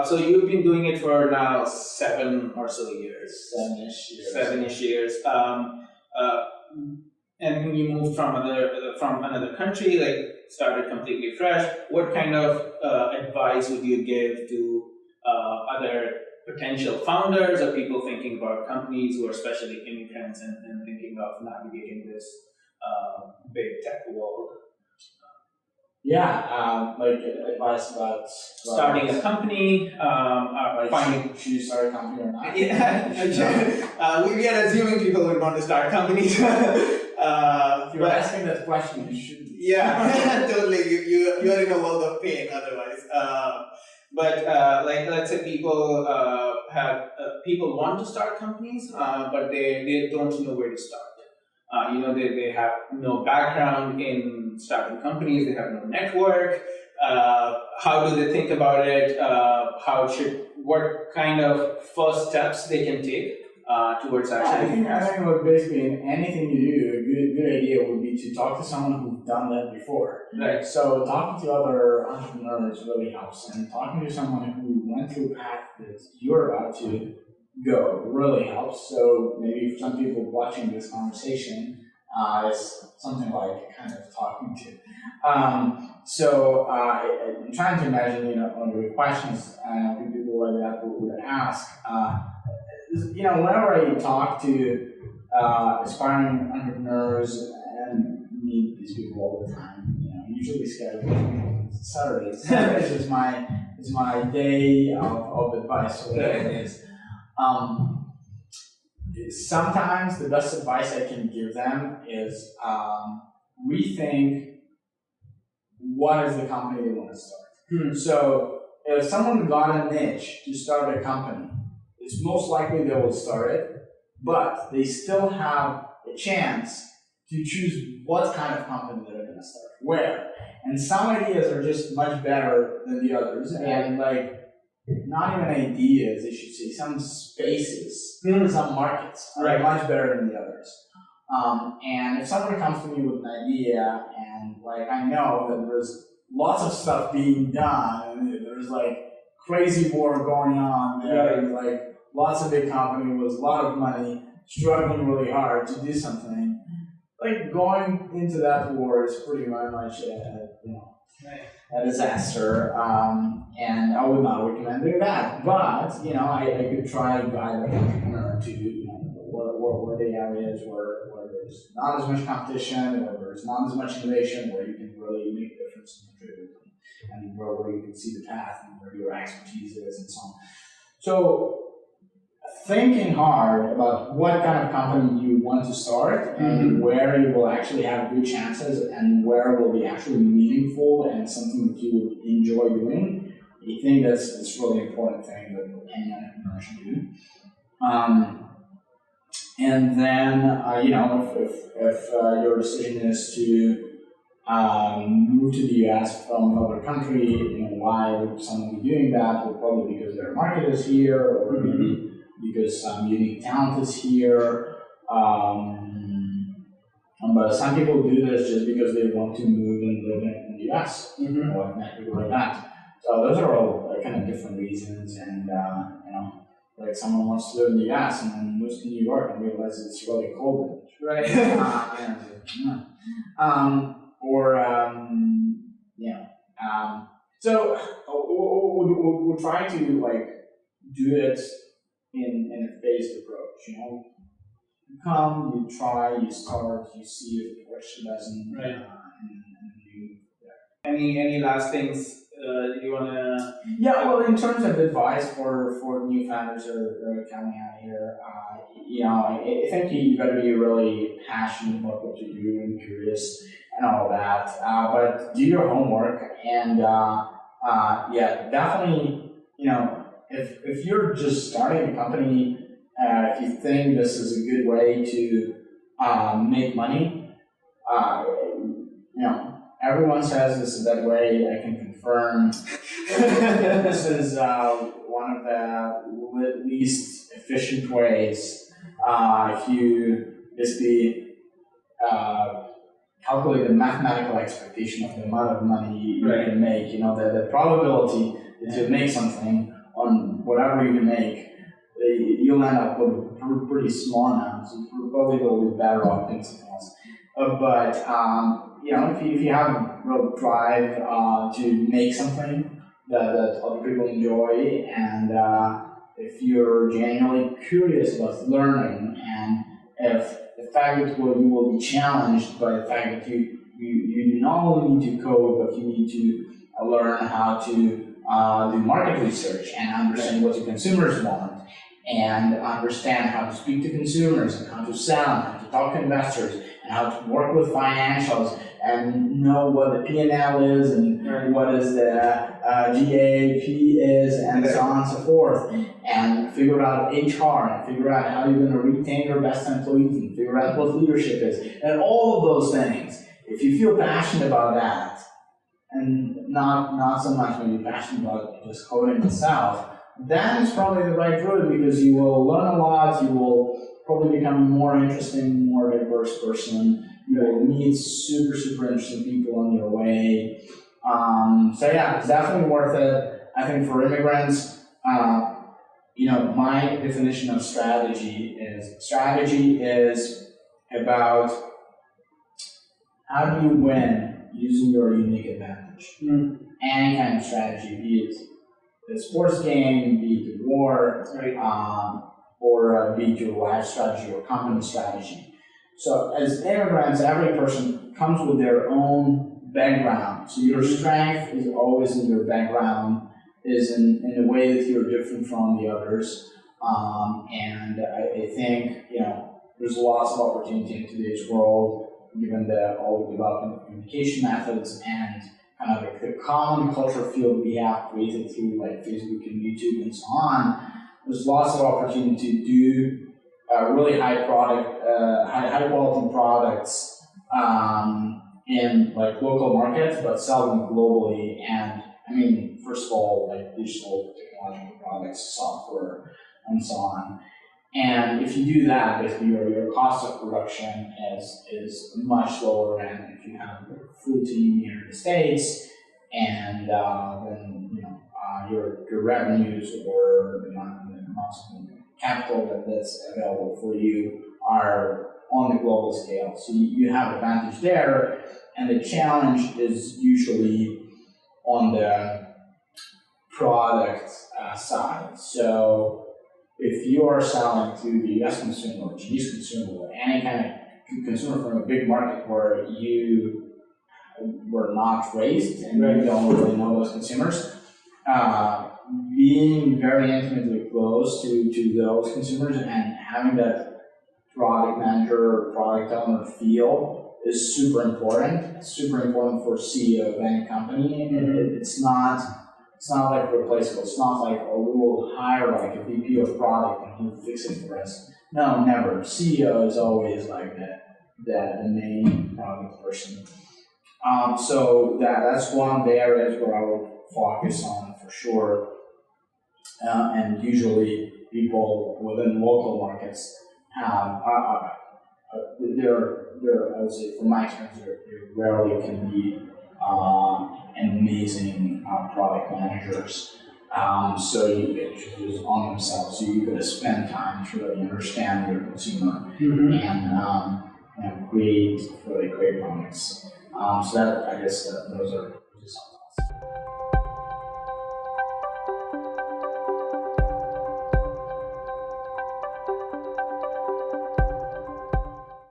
So you've been doing it for now 7 or so years. 7-ish years. 7-ish years. And you moved from another country, like started completely fresh. What kind of advice would you give to other potential founders or people thinking about companies who are especially immigrants and thinking of navigating this big tech world? Yeah, like advice about starting a company, finding. Should you start a company or not? Yeah, we are assuming people would want to start companies. If you're asking that question, you should. Yeah, totally. You're in a world of pain otherwise. But like let's say people people want to start companies, but they don't know where to start. They have no background in starting companies. They have no network. How do they think about it? What kind of first steps they can take towards actually? I think what basically in anything you do, a good idea would be to talk to someone who's done that before. Right. So talking to other entrepreneurs really helps, and talking to someone who went through a path that you're about to go really helps. So maybe for some people watching this conversation, is something like kind of talking to. I'm trying to imagine, on the questions people like that would ask. Whenever I talk to aspiring entrepreneurs and meet these people all the time, usually schedule Saturdays. Saturdays is my day of advice. So it is. Sometimes the best advice I can give them is rethink what is the company they want to start. So if someone got a niche to start a company, it's most likely they will start it, but they still have a chance to choose what kind of company they're going to start, where. And some ideas are just much better than the others, and not even ideas, I should say, some spaces, some markets are much better than the others. And if someone comes to me with an idea, and I know that there's lots of stuff being done, and there's crazy war going on there, and lots of big companies with a lot of money struggling really hard to do something, going into that war is pretty much a disaster, and I would not recommend doing that. But I could try to guide the entrepreneur to where the areas where there's not as much competition, where there's not as much innovation, where you can really make a difference and contribute, and where you can see the path and where your expertise is and so on. So thinking hard about what kind of company you want to start and where you will actually have good chances and where will be actually meaningful and something that you would enjoy doing, I think that's a really important thing that any entrepreneur should do. And then, if your decision is to move to the US from another country, why would someone be doing that? Well, probably because their market is here, or maybe because some unique talent is here. But some people do this just because they want to move and live in the US, or people like that. So those are all kind of different reasons, and someone wants to live in the US and then moves to New York and realizes it's really cold. Right. So we'll try to do it in a phased approach. You come, you try, you start, you see if it works, it doesn't, and you. Any last things you wanna? Yeah, well, in terms of advice for new founders that are coming out here, I think you got to be really passionate about what you do and curious and all that. But do your homework and definitely, if you're just starting a company, if you think this is a good way to make money, everyone says this is that way. I can confirm this is one of the least efficient ways. If you basically calculate the mathematical expectation of the amount of money you can make, the probability that you make something on whatever you can make, you'll end up with a pretty small amount. So you probably will be better off doing something else. But if you have a real drive to make something that other people enjoy, and if you're genuinely curious about learning, and if the fact that you will be challenged by the fact that you not only need to code, but you need to learn how to do market research and understand what the consumers want, and understand how to speak to consumers, and how to sell, and how to talk to investors, and how to work with financials, and know what the P&L is, and what is the GAAP is, and so on and so forth, and figure out HR, and figure out how you're going to retain your best employees, and figure out what leadership is, and all of those things. If you feel passionate about that, and not so much maybe passionate about just coding itself, then it's probably the right route, because you will learn a lot, you will probably become a more interesting, more diverse person, you will meet super interesting people on your way. So yeah, it's definitely worth it. I think for immigrants, my definition of strategy is about how do you win using your unique advantage. Any kind of strategy, be it a sports game, be it a war, or be it your life strategy or company strategy. So as immigrants, every person comes with their own background. So your strength is always in your background, is in the way that you're different from the others. And I think there's lots of opportunity in today's world, given all the development of communication methods and kind of the common culture field we have created through like Facebook and YouTube and so on. There's lots of opportunity to do really high quality products in like local markets, but sell them globally. And I mean, first of all, like digital technological products, software, and so on. And if you do that, basically your cost of production is much lower than if you have a full team here in the States, and then your revenues or the amount of capital that's available for you are on the global scale. So you have advantage there, and the challenge is usually on the product side. So if you are selling to the US consumer, or Chinese consumer, or any kind of consumer from a big market where you were not raised and you don't really know those consumers, being very intimately close to those consumers and having that product manager or product owner feel is super important. It's super important for CEO of any company. And it's not like replaceable. It's not like, oh, we will hire like a VP of product and he'll fix it for us. No, never. CEO is always like the main product person. So that's one of the areas where I would focus on for sure. And usually people within local markets have, I would say from my experience, there rarely can be amazing product managers. So you focus on themselves. So you got to spend time to really understand your consumer and create really great products. So that I guess those are just